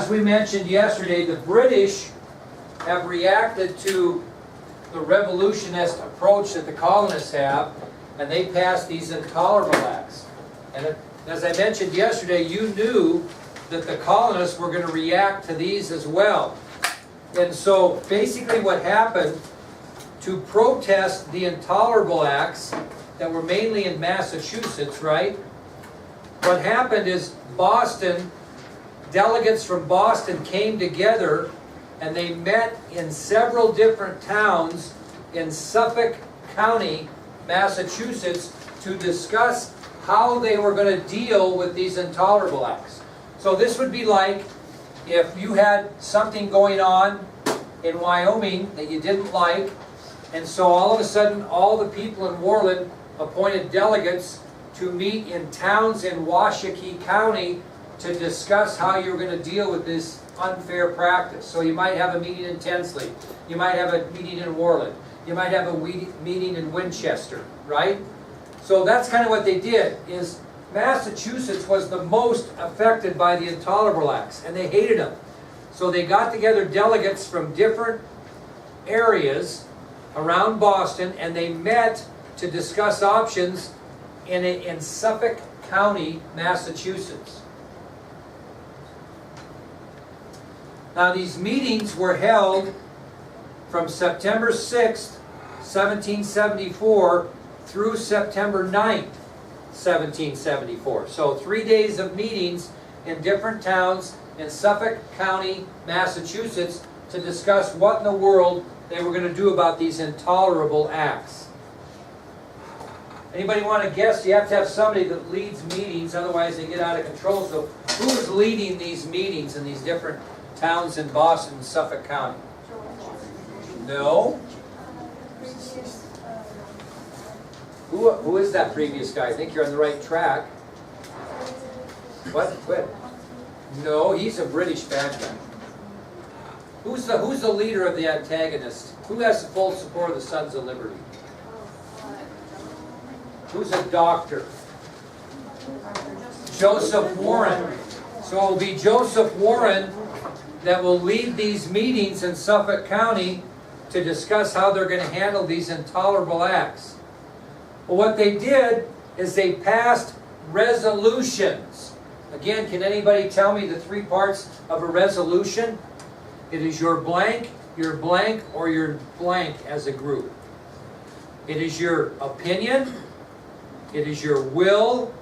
As we mentioned yesterday, the British have reacted to the revolutionist approach that the colonists have, and they passed these Intolerable Acts. And as I mentioned yesterday, you knew that the colonists were going to react to these as well. And so basically what happened, to protest the Intolerable Acts that were mainly in Massachusetts, right? What happened is Boston, delegates from Boston came together and they met in several different towns in Suffolk County, Massachusetts, to discuss how they were going to deal with these Intolerable Acts. So this would be like if you had something going on in Wyoming that you didn't like, and so all of a sudden all the people in Worland appointed delegates to meet in towns in Washakie County to discuss how you're going to deal with this unfair practice. So you might have a meeting in Tensley, you might have a meeting in Worland, you might have a meeting in Winchester, right? So that's kind of what they did, is Massachusetts was the most affected by the Intolerable Acts, and they hated them. So they got together delegates from different areas around Boston, and they met to discuss options in Suffolk County, Massachusetts. Now these meetings were held from September 6th, 1774 through September 9th, 1774. So 3 days of meetings in different towns in Suffolk County, Massachusetts, to discuss what in the world they were going to do about these Intolerable Acts. Anybody want to guess? You have to have somebody that leads meetings, otherwise they get out of control. So who is leading these meetings in these different towns in Boston and Suffolk County? No? Who is that previous guy? I think you're on the right track. What? Quit. No, he's a British bad guy. Who's the leader of the antagonist? Who has the full support of the Sons of Liberty? Who's a doctor? Joseph Warren. So it will be Joseph Warren that will lead these meetings in Suffolk County to discuss how they're going to handle these Intolerable Acts. Well, what they did is they passed resolutions. Again, can anybody tell me the three parts of a resolution? It is your blank, or your blank as a group. It is your opinion, it is your will,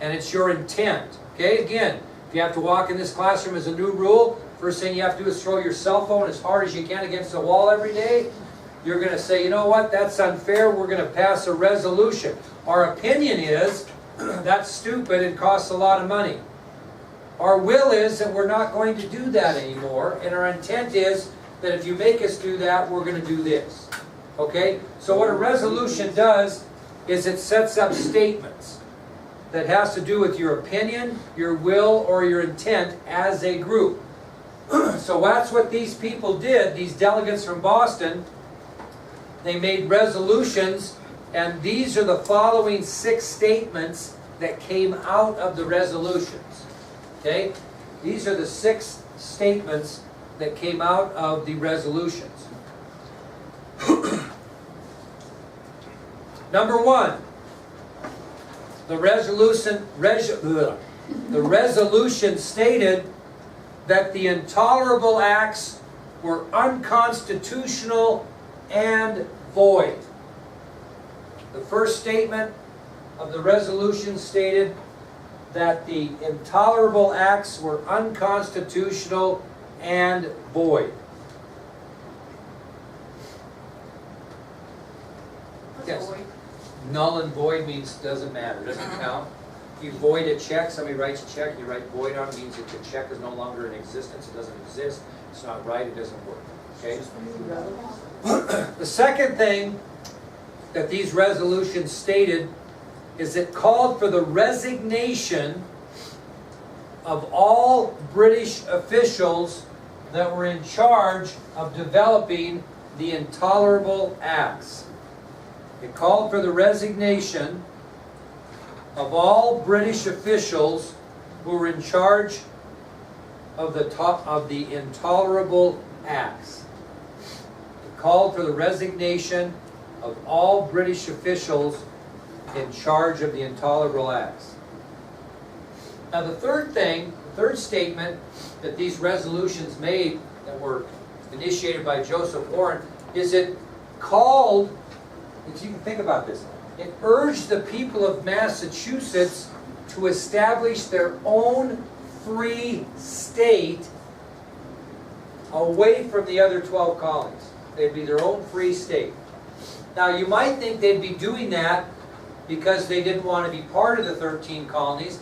and it's your intent. Okay, again, if you have to walk in this classroom as a new rule, first thing you have to do is throw your cell phone as hard as you can against the wall every day. You're going to say, you know what, that's unfair, we're going to pass a resolution. Our opinion is, that's stupid, it costs a lot of money. Our will is that we're not going to do that anymore, and our intent is that if you make us do that, we're going to do this. Okay? So what a resolution does is it sets up statements that has to do with your opinion, your will, or your intent as a group. So that's what these people did, these delegates from Boston. They made resolutions, and these are the following 6 statements that came out of the resolutions. Okay? These are the 6 statements that came out of the resolutions. Number 1, the resolution stated that the Intolerable Acts were unconstitutional and void. The first statement of the resolution stated that the Intolerable Acts were unconstitutional and void. Yes. Void? Null and void means doesn't matter, doesn't count. If you void a check, somebody writes a check, you write void on it, means that the check is no longer in existence, it doesn't exist, it's not right, it doesn't work. Okay? The second thing that these resolutions stated is it called for the resignation of all British officials that were in charge of developing the Intolerable Acts. It called for the resignation of all British officials who were in charge of the Intolerable Acts. It called for the resignation of all British officials in charge of the Intolerable Acts. Now the third statement that these resolutions made that were initiated by Joseph Warren is it called, if you can think about this, it urged the people of Massachusetts to establish their own free state away from the other 12 colonies. They'd be their own free state. Now you might think they'd be doing that because they didn't want to be part of the 13 colonies.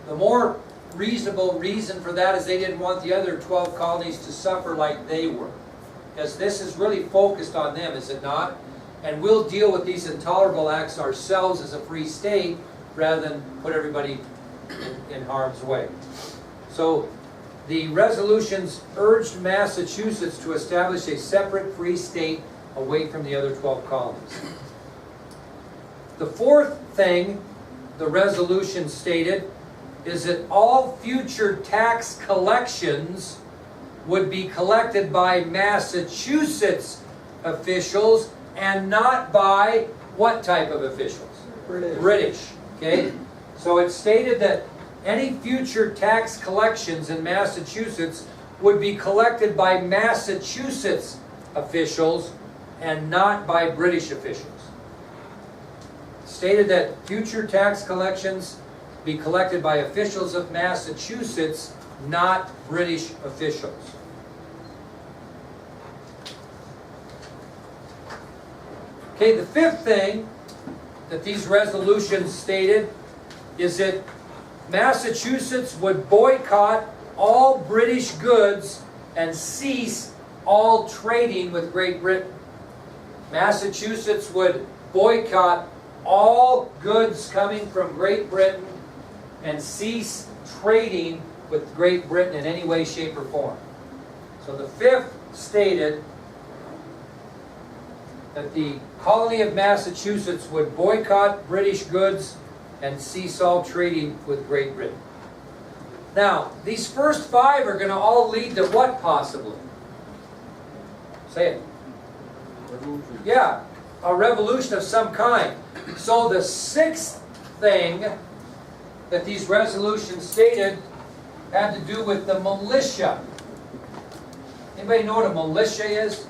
The more reasonable reason for that is they didn't want the other 12 colonies to suffer like they were. Because this is really focused on them, is it not? And we'll deal with these intolerable acts ourselves as a free state rather than put everybody in harm's way. So the resolutions urged Massachusetts to establish a separate free state away from the other 12 colonies. The fourth thing the resolution stated is that all future tax collections would be collected by Massachusetts officials and not by what type of officials? British. Okay? So it stated that any future tax collections in Massachusetts would be collected by Massachusetts officials and not by British officials. Stated that future tax collections be collected by officials of Massachusetts, not British officials. Okay, the fifth thing that these resolutions stated is that Massachusetts would boycott all British goods and cease all trading with Great Britain. Massachusetts would boycott all goods coming from Great Britain and cease trading with Great Britain in any way, shape, or form. So the fifth stated that the colony of Massachusetts would boycott British goods and cease all trading with Great Britain. Now, these first five are going to all lead to what possibly? Say it. Revolution. Yeah, a revolution of some kind. So the sixth thing that these resolutions stated had to do with the militia. Anybody know what a militia is?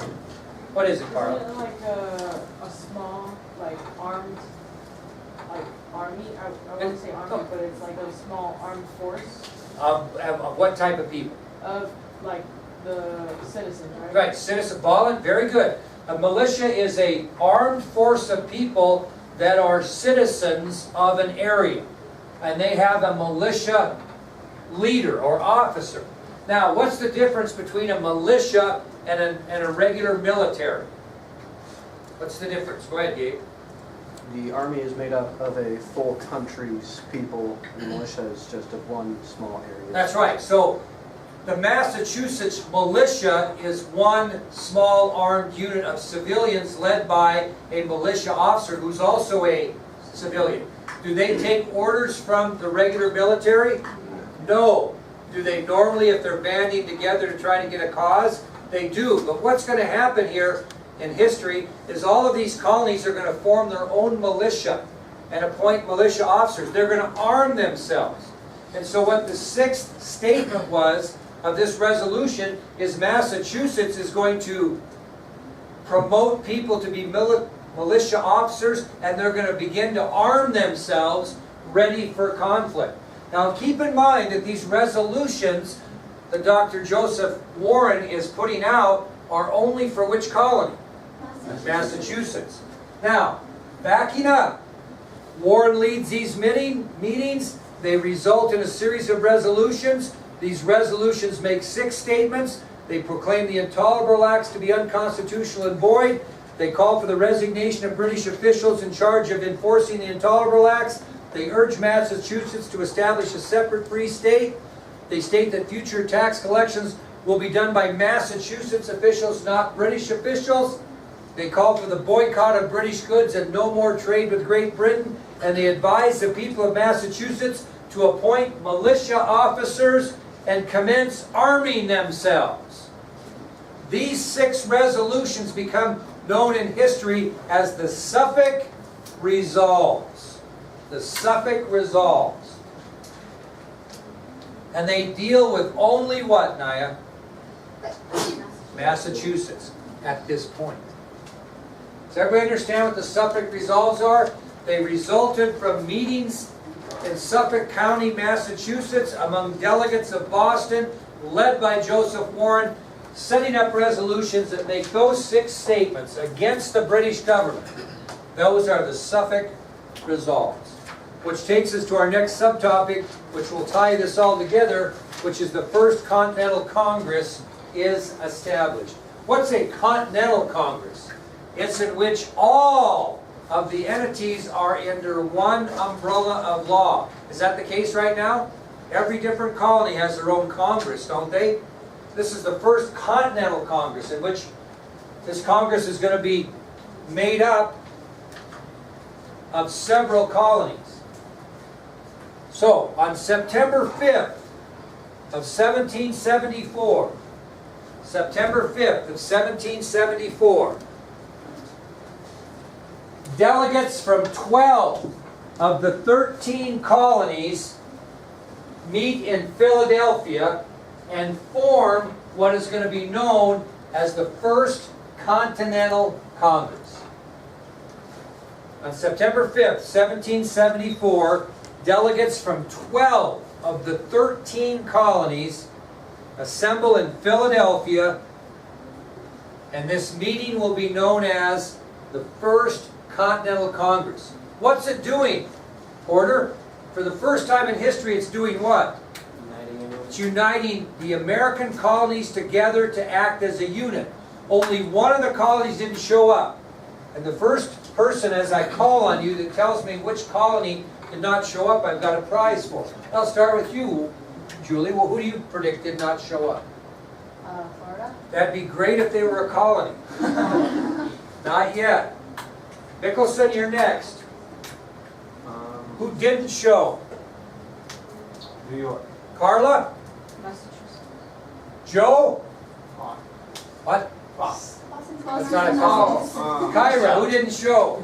What is it, Carl? Isn't it like a small, like armed, like army? I wouldn't say army, but it's like a small armed force Of what type of people? of like the citizens, right? Right, citizen, Ballin, very good. A militia is an armed force of people that are citizens of an area. And they have a militia leader or officer. Now, what's the difference between a militia and a regular military? What's the difference? Go ahead, Gabe. The army is made up of a full country's people, and the militia is just of one small area. That's right. So the Massachusetts militia is one small armed unit of civilians led by a militia officer who's also a civilian. Do they take orders from the regular military? No. Do they normally, if they're banding together to try to get a cause? They do. But what's going to happen here in history is all of these colonies are going to form their own militia and appoint militia officers. They're going to arm themselves. And so what the sixth statement was of this resolution is Massachusetts is going to promote people to be militia officers, and they're going to begin to arm themselves ready for conflict. Now keep in mind that these resolutions that Dr. Joseph Warren is putting out are only for which colony? Massachusetts. Now, backing up, Warren leads these meetings. They result in a series of resolutions. These resolutions make 6 statements. They proclaim the Intolerable Acts to be unconstitutional and void. They call for the resignation of British officials in charge of enforcing the Intolerable Acts. They urge Massachusetts to establish a separate free state. They state that future tax collections will be done by Massachusetts officials, not British officials. They call for the boycott of British goods and no more trade with Great Britain. And they advise the people of Massachusetts to appoint militia officers and commence arming themselves. These 6 resolutions become known in history as the Suffolk Resolves. The Suffolk Resolves. And they deal with only what, Naya? Massachusetts at this point. Does everybody understand what the Suffolk Resolves are? They resulted from meetings in Suffolk County, Massachusetts, among delegates of Boston, led by Joseph Warren, setting up resolutions that make those 6 statements against the British government. Those are the Suffolk Resolves. Which takes us to our next subtopic, which will tie this all together, which is the First Continental Congress is established. What's a Continental Congress? It's in which all of the entities are under one umbrella of law. Is that the case right now? Every different colony has their own Congress, don't they? This is the First Continental Congress, in which this Congress is going to be made up of several colonies. So, on September 5th of 1774, September 5th of 1774, delegates from 12 of the 13 colonies meet in Philadelphia and form what is going to be known as the First Continental Congress. On September 5th, 1774, delegates from 12 of the 13 colonies assemble in Philadelphia, and this meeting will be known as the First Continental Congress. What's it doing, Porter? For the first time in history, it's doing what? It's uniting the American colonies together to act as a unit. Only one of the colonies didn't show up. And the first person, as I call on you, that tells me which colony did not show up, I've got a prize for. I'll start with you, Julie. Well, who do you predict did not show up? Florida? That'd be great if they were a colony. Not yet. Mickelson, you're next. Who didn't show? New York. Carla? Massachusetts. Joe? What? That's not a call. Kyra, who didn't show?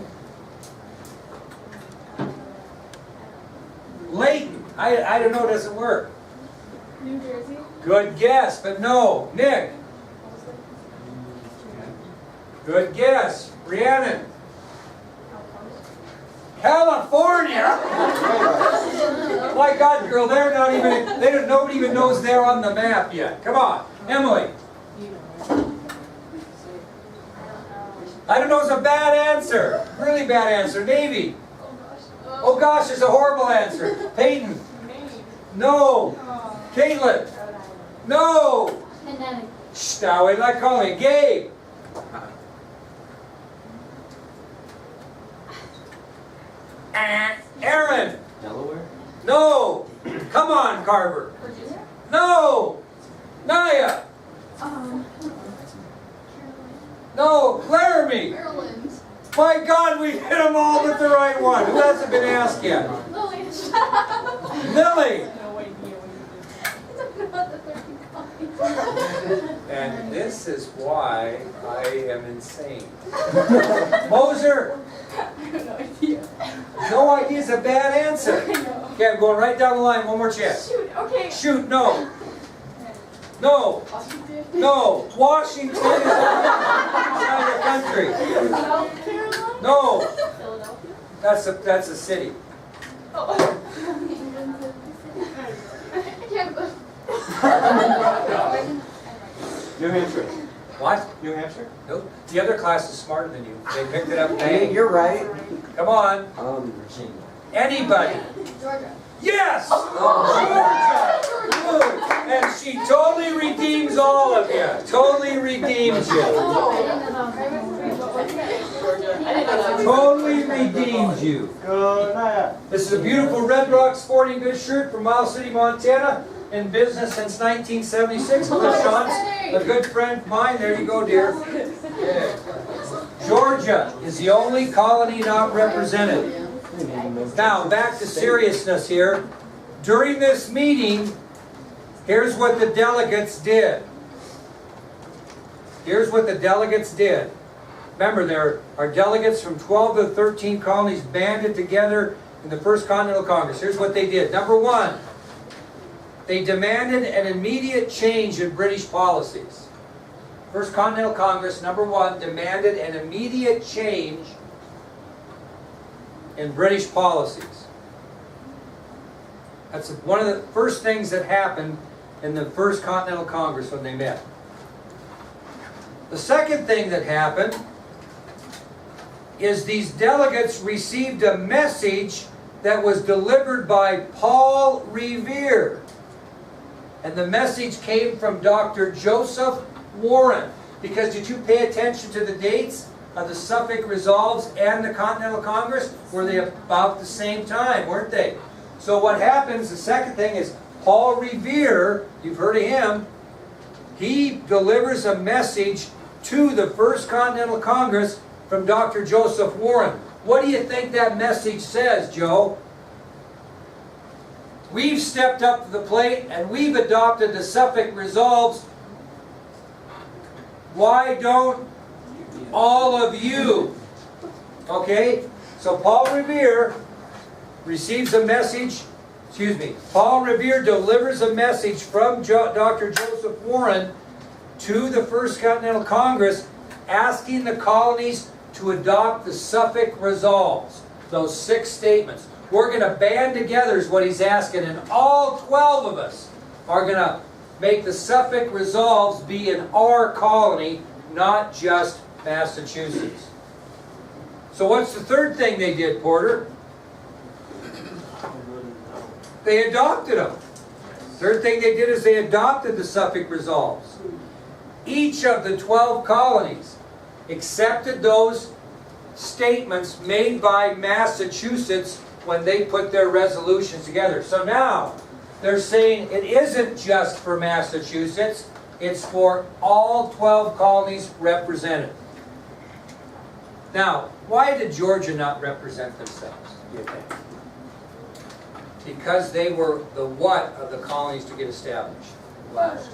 Layton. I don't know, it doesn't work. New Jersey? Good guess, but no. Nick. Good guess. Rhiannon. California? My God, girl, they're not even, nobody even knows they're on the map yet. Come on. Emily. I don't know is a bad answer. Really bad answer. Navy. Oh gosh, it's a horrible answer. Peyton. No. Caitlin. No. Shh, now wait, like calling. Gabe. Aaron. Delaware? No. Come on, Carver. No. Naya. No. Laramie. Maryland. My God, we hit them all with the right one. Who hasn't been asked yet? Lily, shut up. Lily. No idea what Talking about the 13 colonies. And this is why I am insane. Moser. I have no idea. No idea is a bad answer. I know. Okay, I'm going right down the line. One more chance. Shoot, okay. Shoot, no. No. Washington. No. Washington is not a country. South Carolina? No. Philadelphia? That's a city. Oh. I can't believe. New Hampshire. What? New Hampshire? No. The other class is smarter than you. They picked it up. Hey, Bang. you're right. Come on. Virginia. Anybody. Georgia. Yes! Georgia! Good. And she totally redeems all of you. Totally redeems you. Totally redeems you. Go Naya. This is a beautiful Red Rock Sporting Goods shirt from Miles City, Montana. In business since 1976. Cliff Shaw's a good friend of mine. There you go, dear. Yeah. Georgia is the only colony not represented. Now, back to seriousness here. During this meeting, Here's what the delegates did. Here's what the delegates did. Remember, there are delegates from 12 to 13 colonies banded together in the First Continental Congress. Here's what they did. Number one, they demanded an immediate change in British policies. First Continental Congress, number one, demanded an immediate change in British policies. That's one of the first things that happened in the First Continental Congress when they met. The second thing that happened is these delegates received a message that was delivered by Paul Revere. And the message came from Dr. Joseph Warren. Because did you pay attention to the dates of the Suffolk Resolves and the Continental Congress? Were they about the same time, weren't they? So what happens, the second thing is Paul Revere, you've heard of him, he delivers a message to the First Continental Congress from Dr. Joseph Warren. What do you think that message says, Joe? We've stepped up to the plate and we've adopted the Suffolk Resolves. Why don't all of you? Okay, so Paul Revere receives a message, Paul Revere delivers a message from Dr. Joseph Warren to the First Continental Congress asking the colonies to adopt the Suffolk Resolves, those 6 statements. We're going to band together is what he's asking, and all 12 of us are going to make the Suffolk Resolves be in our colony, not just Massachusetts. So what's the third thing they did, Porter? They adopted them. Third thing they did is they adopted the Suffolk Resolves. Each of the 12 colonies accepted those statements made by Massachusetts when they put their resolutions together. So now, they're saying it isn't just for Massachusetts, it's for all 12 colonies represented. Now, why did Georgia not represent themselves, do you think? Because they were the what of the colonies to get established? Last.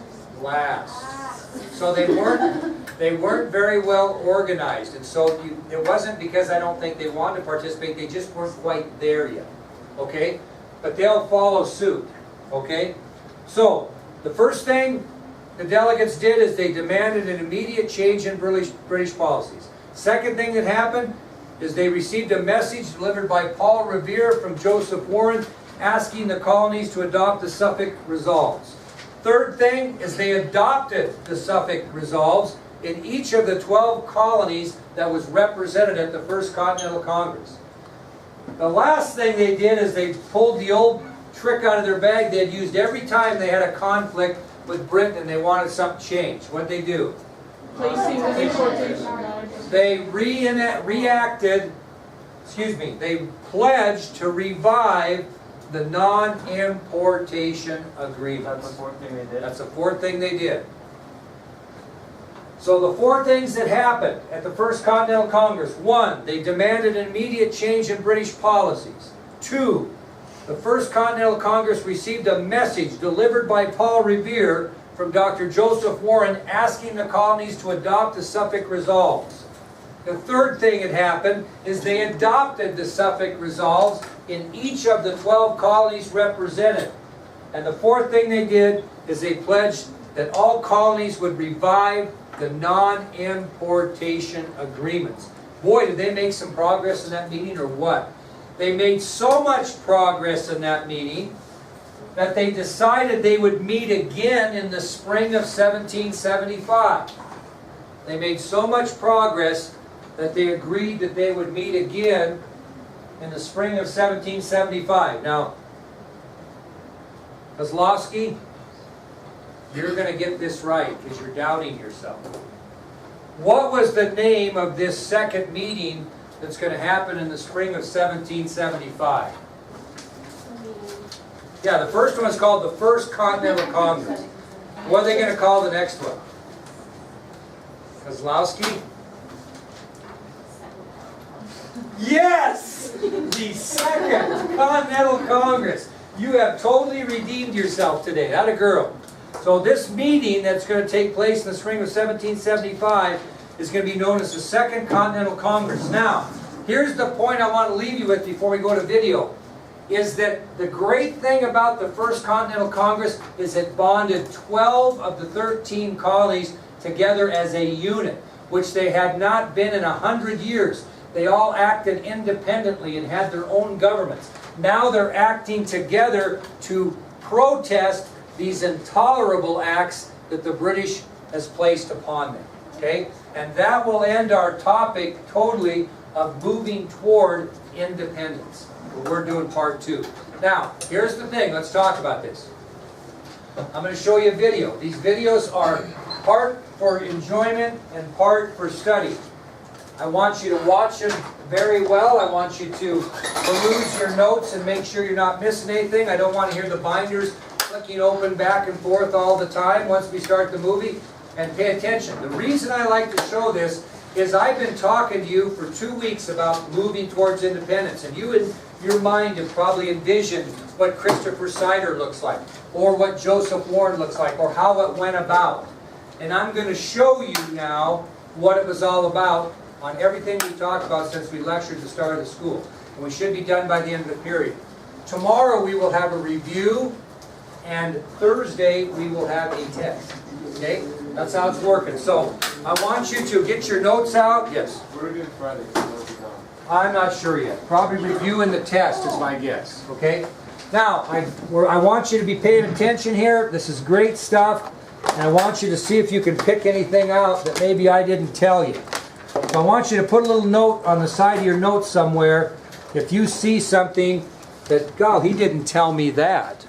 So they weren't very well organized, and so it wasn't because I don't think they wanted to participate, they just weren't quite there yet. Okay? But they'll follow suit. Okay? So, the first thing the delegates did is they demanded an immediate change in British policies. Second thing that happened is they received a message delivered by Paul Revere from Joseph Warren asking the colonies to adopt the Suffolk Resolves. Third thing is they adopted the Suffolk Resolves in each of the 12 colonies that was represented at the First Continental Congress. The last thing they did is they pulled the old trick out of their bag they had used every time they had a conflict with Britain and they wanted something changed. What did they do? Placing the deportation. They they pledged to revive the non-importation agreements. That's the fourth thing they did. That's the fourth thing they did. So the 4 things that happened at the First Continental Congress. 1, they demanded an immediate change in British policies. 2, the First Continental Congress received a message delivered by Paul Revere from Dr. Joseph Warren asking the colonies to adopt the Suffolk Resolves. The third thing that happened is they adopted the Suffolk Resolves in each of the 12 colonies represented. And the fourth thing they did is they pledged that all colonies would revive the non-importation agreements. Boy, did they make some progress in that meeting or what? They made so much progress in that meeting that they decided they would meet again in the spring of 1775. They made so much progress that they agreed that they would meet again in the spring of 1775. Now, Kozlowski, you're going to get this right because you're doubting yourself. What was the name of this second meeting that's going to happen in the spring of 1775? Yeah, the first one is called the First Continental Congress. What are they going to call the next one? Kozlowski? Yes! The Second Continental Congress. You have totally redeemed yourself today. Atta girl. So this meeting that's going to take place in the spring of 1775 is going to be known as the Second Continental Congress. Now, here's the point I want to leave you with before we go to video, is that the great thing about the First Continental Congress is it bonded 12 of the 13 colonies together as a unit, which they had not been in 100 years. They all acted independently and had their own governments. Now they're acting together to protest these intolerable acts that the British has placed upon them. Okay? And that will end our topic totally of moving toward independence. We're doing part 2. Now, here's the thing. Let's talk about this. I'm going to show you a video. These videos are part for enjoyment and part for study. I want you to watch them very well. I want you to peruse your notes and make sure you're not missing anything. I don't want to hear the binders flicking open back and forth all the time once we start the movie. And pay attention. The reason I like to show this is I've been talking to you for 2 weeks about moving towards independence. And you in your mind have probably envisioned what Christopher Sider looks like, or what Joseph Warren looks like, or how it went about. And I'm going to show you now what it was all about on everything we talked about since we lectured at the start of the school. And we should be done by the end of the period. Tomorrow we will have a review, and Thursday we will have a test. Okay? That's how it's working. So I want you to get your notes out. Yes? We're doing Friday. I'm not sure yet. Probably reviewing the test is my guess. Okay? Now, I want you to be paying attention here. This is great stuff. And I want you to see if you can pick anything out that maybe I didn't tell you. So I want you to put a little note on the side of your notes somewhere if you see something that, God, he didn't tell me that.